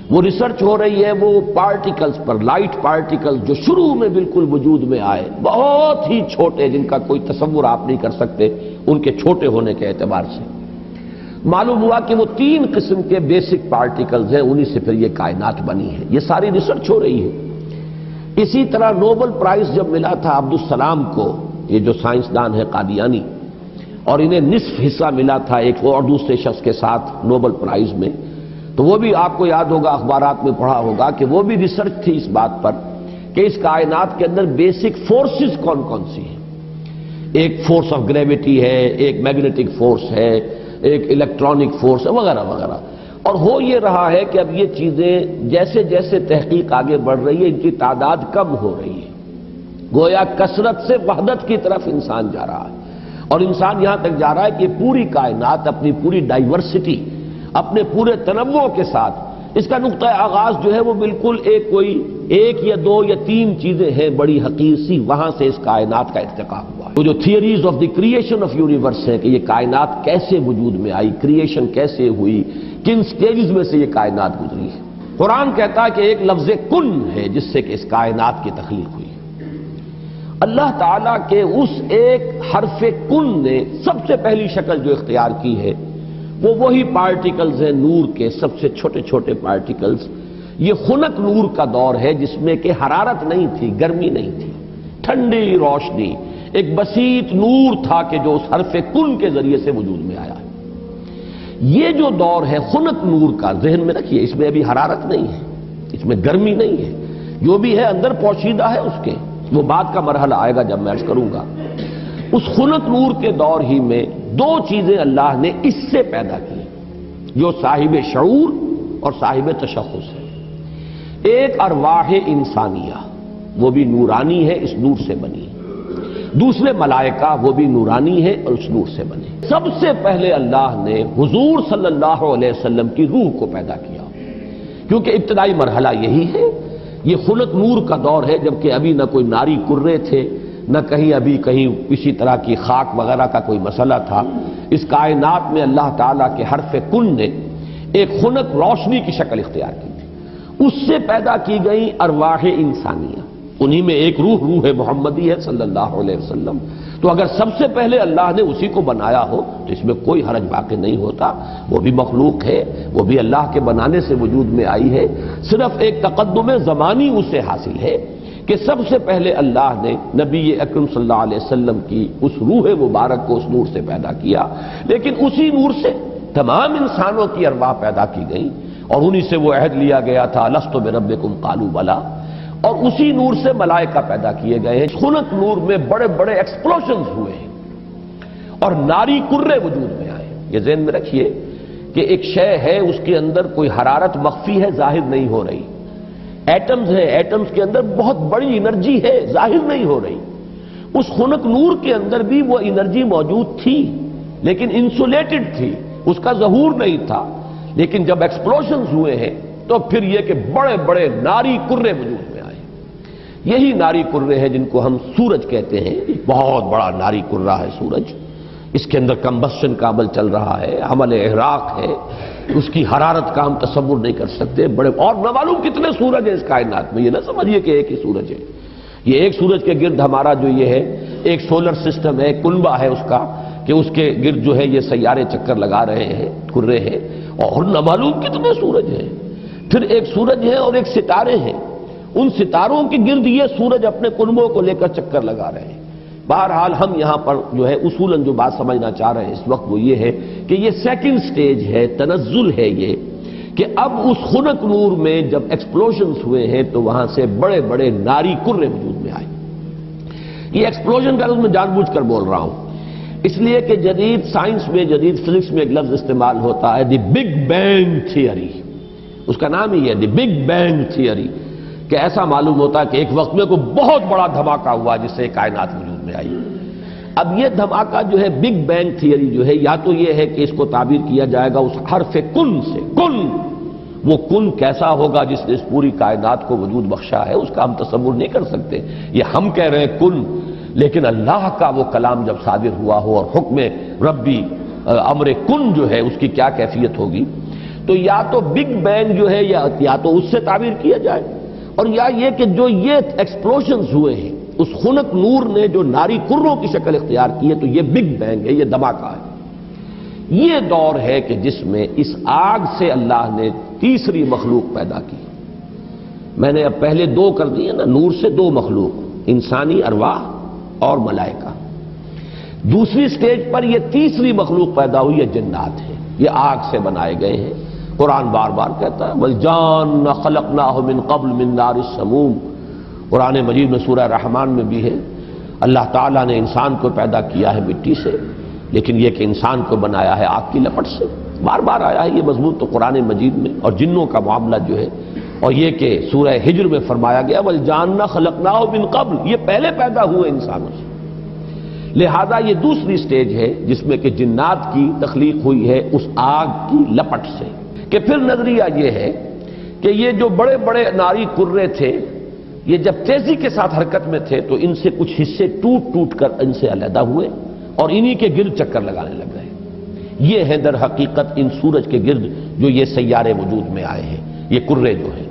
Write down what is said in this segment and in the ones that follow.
وہ ریسرچ ہو رہی ہے وہ پارٹیکلز پر، لائٹ پارٹیکلز جو شروع میں بالکل وجود میں آئے، بہت ہی چھوٹے، جن کا کوئی تصور آپ نہیں کر سکتے ان کے چھوٹے ہونے کے اعتبار سے۔ معلوم ہوا کہ وہ 3 قسم کے بیسک پارٹیکلز ہیں، انہی سے پھر یہ کائنات بنی ہے۔ یہ ساری ریسرچ ہو رہی ہے۔ اسی طرح نوبل پرائز جب ملا تھا عبدالسلام کو، یہ جو سائنسدان ہے قادیانی، اور انہیں نصف حصہ ملا تھا ایک اور دوسرے شخص کے ساتھ نوبل پرائز میں، تو وہ بھی آپ کو یاد ہوگا، اخبارات میں پڑھا ہوگا کہ وہ بھی ریسرچ تھی اس بات پر کہ اس کائنات کے اندر بیسک فورسز کون کون سی ہیں۔ ایک فورس آف گریویٹی ہے، ایک میگنیٹک فورس ہے، ایک الیکٹرانک فورس ہے، وغیرہ وغیرہ۔ اور ہو یہ رہا ہے کہ اب یہ چیزیں جیسے جیسے تحقیق آگے بڑھ رہی ہے، ان کی تعداد کم ہو رہی ہے، گویا کثرت سے وحدت کی طرف انسان جا رہا ہے، اور انسان یہاں تک جا رہا ہے کہ پوری کائنات اپنی پوری ڈائیورسٹی، اپنے پورے تنوع کے ساتھ، اس کا نقطہ آغاز جو ہے وہ بالکل ایک یا 2 یا 3 چیزیں ہیں بڑی حقیر سی، وہاں سے اس کائنات کا ارتقا ہوا۔ وہ جو theories of the creation of universe ہے کہ یہ کائنات کیسے وجود میں آئی، کریشن کیسے ہوئی، کن سٹیجز میں سے یہ کائنات گزری ہے۔ قرآن کہتا ہے کہ ایک لفظ کن ہے جس سے کہ اس کائنات کی تخلیق ہوئی۔ اللہ تعالیٰ کے اس ایک حرف کن نے سب سے پہلی شکل جو اختیار کی ہے وہ وہی پارٹیکلز ہیں نور کے، سب سے چھوٹے چھوٹے پارٹیکلز۔ یہ خنک نور کا دور ہے جس میں کہ حرارت نہیں تھی، گرمی نہیں تھی، ٹھنڈی روشنی، ایک بسیط نور تھا کہ جو اس حرف کن کے ذریعے سے وجود میں آیا۔ یہ جو دور ہے خنک نور کا، ذہن میں رکھیے، اس میں ابھی حرارت نہیں ہے، اس میں گرمی نہیں ہے، جو بھی ہے اندر پوشیدہ ہے اس کے، وہ بعد کا مرحلہ آئے گا جب میں عرض کروں گا۔ اس خنک نور کے دور ہی میں 2 چیزیں اللہ نے اس سے پیدا کی جو صاحب شعور اور صاحب تشخص ہے۔ ایک ارواح انسانیہ، وہ بھی نورانی ہے، اس نور سے بنی۔ دوسرے ملائکہ، وہ بھی نورانی ہے اور اس نور سے بنے۔ سب سے پہلے اللہ نے حضور صلی اللہ علیہ وسلم کی روح کو پیدا کیا، کیونکہ ابتدائی مرحلہ یہی ہے۔ یہ خنک نور کا دور ہے، جبکہ ابھی نہ کوئی ناری کرے تھے، نہ کہیں کسی طرح کی خاک وغیرہ کا کوئی مسئلہ تھا۔ اس کائنات میں اللہ تعالیٰ کے حرف کن نے ایک خنک روشنی کی شکل اختیار کی تھی، اس سے پیدا کی گئی ارواح انسانیہ، انہی میں ایک روح محمدی ہے صلی اللہ علیہ وسلم۔ تو اگر سب سے پہلے اللہ نے اسی کو بنایا ہو تو اس میں کوئی حرج باقی نہیں ہوتا، وہ بھی مخلوق ہے، وہ بھی اللہ کے بنانے سے وجود میں آئی ہے، صرف ایک تقدم زمانی اسے حاصل ہے کہ سب سے پہلے اللہ نے نبی اکرم صلی اللہ علیہ وسلم کی اس روح مبارک کو اس نور سے پیدا کیا، لیکن اسی نور سے تمام انسانوں کی ارواح پیدا کی گئی، اور انہی سے وہ عہد لیا گیا تھا لست بربکم قالوا بلی، اور اسی نور سے ملائکہ پیدا کیے گئے ہیں۔ خنک نور میں بڑے بڑے ایکسپلوژنز ہوئے ہیں اور ناری کرے وجود میں آئے۔ یہ ذہن میں رکھیے کہ ایک شے ہے، اس کے اندر کوئی حرارت مخفی ہے، ظاہر نہیں ہو رہی۔ ایٹمز ہیں، ایٹمز کے اندر بہت بڑی انرجی ہے، ظاہر نہیں ہو رہی۔ اس خنک نور کے اندر بھی وہ انرجی موجود تھی، لیکن انسولیٹڈ تھی، اس کا ظہور نہیں تھا۔ لیکن جب ایکسپلوژنز ہوئے ہیں تو پھر یہ کہ بڑے بڑے ناری کرے وجود میں آئے۔ یہی ناری کرے ہیں جن کو ہم سورج کہتے ہیں، بہت بڑا ناری کرہ ہے سورج، اس کے اندر کمبسشن کا عمل چل رہا ہے، عمل احراق ہے، اس کی حرارت کا ہم تصور نہیں کر سکتے۔ بڑے اور نہ معلوم کتنے سورج ہیں اس کائنات میں، یہ نہ سمجھیے کہ ایک ہی سورج ہے۔ یہ ایک سورج کے گرد ہمارا جو یہ ہے ایک سولر سسٹم ہے، کنبہ ہے اس کا، کہ اس کے گرد جو ہے یہ سیارے چکر لگا رہے ہیں، کرے ہیں، اور نہ معلوم کتنے سورج ہیں۔ پھر ایک سورج ہے اور ایک ستارے ہیں، ان ستاروں کے گرد یہ سورج اپنے کنبوں کو لے کر چکر لگا رہے ہیں۔ بہرحال ہم یہاں پر جو ہے اصولاً جو بات سمجھنا چاہ رہے ہیں اس وقت وہ یہ ہے کہ یہ سیکنڈ سٹیج ہے، تنزل ہے یہ، کہ اب اس خنک نور میں جب ایکسپلوژنز ہوئے ہیں تو وہاں سے بڑے بڑے ناری کرے وجود میں آئے۔ یہ ایکسپلوژن کا لفظ میں جان بوجھ کر بول رہا ہوں، اس لیے کہ جدید سائنس میں، جدید فزکس میں ایک لفظ استعمال ہوتا ہے دی بگ بینگ تھیوری، اس کا نام ہی ہے دی بگ بینگ تھیوری، کہ ایسا معلوم ہوتا ہے کہ ایک وقت میں کوئی بہت بڑا دھماکہ ہوا جس سے کائنات وجود میں آئی۔ اب یہ دھماکہ جو ہے بگ بینگ تھیوری جو ہے، یا تو یہ ہے کہ اس کو تعبیر کیا جائے گا اس حرف کن سے، کن، وہ کن کیسا ہوگا جس نے اس پوری کائنات کو وجود بخشا ہے اس کا ہم تصور نہیں کر سکتے۔ یہ ہم کہہ رہے ہیں کن، لیکن اللہ کا وہ کلام جب صادر ہوا ہو اور حکم ربی امر کن جو ہے اس کی کیا کیفیت ہوگی، تو یا تو بگ بینگ جو ہے یا تو اس سے تعبیر کیا جائے، اور یا یہ کہ جو یہ ایکسپلوژنز ہوئے ہیں اس خنک نور نے جو ناری کروں کی شکل اختیار کی ہے، تو یہ بگ بینگ ہے، یہ دھماکہ ہے۔ یہ دور ہے کہ جس میں اس آگ سے اللہ نے تیسری مخلوق پیدا کی۔ میں نے اب پہلے دو کر دیے نا، نور سے دو مخلوق، انسانی ارواح اور ملائکہ۔ دوسری سٹیج پر یہ تیسری مخلوق پیدا ہوئی ہے، جنات ہے، یہ آگ سے بنائے گئے ہیں۔ قرآن بار بار کہتا ہے وَالْجَانَّ خَلَقْنَاهُ مِنْ قَبْلُ مِنْ نَارِ السَّمُومِ۔ قرآن مجید میں سورہ رحمان میں بھی ہے، اللہ تعالیٰ نے انسان کو پیدا کیا ہے مٹی سے، لیکن یہ کہ انسان کو بنایا ہے آگ کی لپٹ سے۔ بار بار آیا ہے یہ مضمون تو قرآن مجید میں، اور جنوں کا معاملہ جو ہے، اور یہ کہ سورہ ہجر میں فرمایا گیا وَالْجَانَّ خَلَقْنَاهُ مِنْ قَبْلُ، یہ پہلے پیدا ہوئے انسانوں سے۔ لہذا یہ دوسری سٹیج ہے جس میں کہ جنات کی تخلیق ہوئی ہے اس آگ کی لپٹ سے۔ کہ پھر نظریہ یہ ہے کہ یہ جو بڑے بڑے ناری کرے تھے، یہ جب تیزی کے ساتھ حرکت میں تھے تو ان سے کچھ حصے ٹوٹ ٹوٹ کر ان سے علیحدہ ہوئے اور انہی کے گرد چکر لگانے لگ گئے۔ یہ ہے در حقیقت ان سورج کے گرد جو یہ سیارے وجود میں آئے ہیں، یہ کرے جو ہیں۔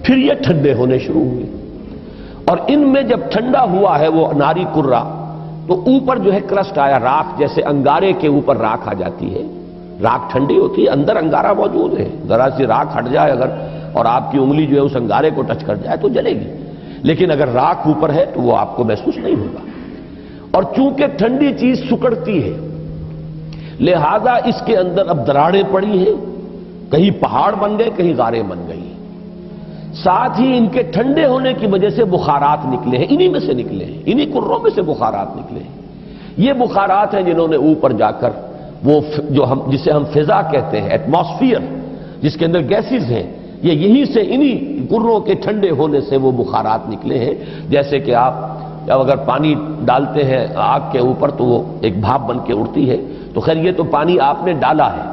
پھر یہ ٹھنڈے ہونے شروع ہوئے، اور ان میں جب ٹھنڈا ہوا ہے وہ ناری کرہ، تو اوپر جو ہے کرسٹ آیا، راکھ، جیسے انگارے کے اوپر راکھ آ جاتی ہے، راکھ ٹھنڈی ہوتی ہے، اندر انگارہ موجود ہے، ذرا سی راکھ ہٹ جائے اگر اور آپ کی انگلی جو ہے اس انگارے کو ٹچ کر جائے تو جلے گی، لیکن اگر راکھ اوپر ہے تو وہ آپ کو محسوس نہیں ہوگا۔ اور چونکہ ٹھنڈی چیز سکڑتی ہے، لہذا اس کے اندر اب دراڑیں پڑی ہیں، کہیں پہاڑ بن گئے، کہیں غاریں بن گئی، ساتھ ہی ان کے ٹھنڈے ہونے کی وجہ سے بخارات نکلے ہیں، انہی میں سے نکلے ہیں، انہی کروں میں سے بخارات نکلے ہیں۔ یہ بخارات ہیں جنہوں نے اوپر جا کر وہ جو جسے ہم فضا کہتے ہیں، ایٹماسفیئر، جس کے اندر گیسز ہیں، یہ یہیں سے انہی کروں کے ٹھنڈے ہونے سے وہ بخارات نکلے ہیں۔ جیسے کہ آپ جب اگر پانی ڈالتے ہیں آگ کے اوپر تو وہ ایک بھاپ بن کے اڑتی ہے، تو خیر یہ تو پانی آپ نے ڈالا ہے،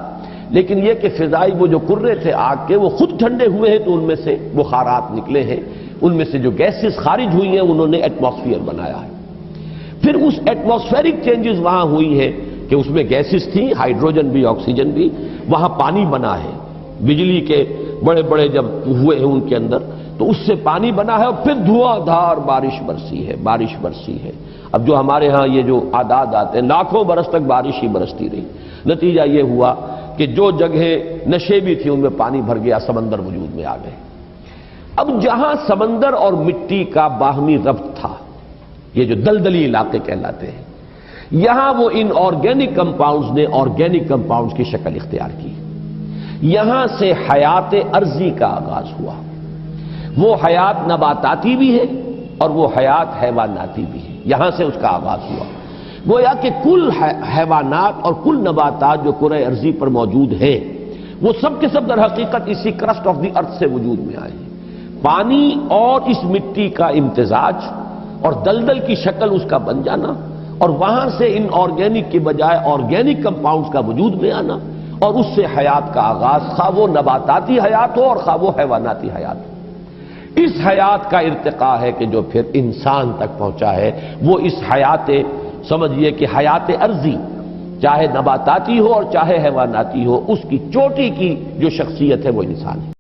لیکن یہ کہ فضائی وہ جو کرے تھے آگ کے وہ خود ٹھنڈے ہوئے ہیں تو ان میں سے بخارات نکلے ہیں، ان میں سے جو گیسز خارج ہوئی ہیں انہوں نے ایٹماسفیئر بنایا ہے۔ پھر اس ایٹماسفیرک چینجز وہاں ہوئی ہے کہ اس میں گیسز تھیں، ہائیڈروجن بھی، آکسیجن بھی، وہاں پانی بنا ہے، بجلی کے بڑے بڑے جب ہوئے ہیں ان کے اندر تو اس سے پانی بنا ہے، اور پھر دھواں دھار بارش برسی ہے، بارش برسی ہے۔ اب جو ہمارے ہاں یہ جو اعداد آتے ہیں، لاکھوں برس تک بارش ہی برستی رہی، نتیجہ یہ ہوا کہ جو جگہیں نشیبی تھی ان میں پانی بھر گیا، سمندر وجود میں آ گئے۔ اب جہاں سمندر اور مٹی کا باہمی ربط تھا، یہ جو دلدلی علاقے کہلاتے ہیں، یہاں وہ ان آرگینک کمپاؤنڈز نے آرگینک کمپاؤنڈز کی شکل اختیار کی۔ یہاں سے حیات ارضی کا آغاز ہوا، وہ حیات نباتاتی بھی ہے اور وہ حیات حیواناتی بھی ہے، یہاں سے اس کا آغاز ہوا۔ گویا کہ کل حیوانات اور کل نباتات جو کرۂ ارضی پر موجود ہیں وہ سب کے سب در حقیقت اسی کرسٹ آف دی ارتھ سے وجود میں آئے ہیں۔ پانی اور اس مٹی کا امتزاج اور دلدل کی شکل اس کا بن جانا، اور وہاں سے ان آرگینک کی بجائے آرگینک کمپاؤنڈز کا وجود میں آنا، اور اس سے حیات کا آغاز، خواہ وہ نباتاتی حیات ہو اور خواہ وہ حیواناتی حیات ہو۔ اس حیات کا ارتقاء ہے کہ جو پھر انسان تک پہنچا ہے، وہ اس حیات، سمجھیے کہ حیات ارضی، چاہے نباتاتی ہو اور چاہے حیواناتی ہو، اس کی چوٹی کی جو شخصیت ہے وہ انسان ہے۔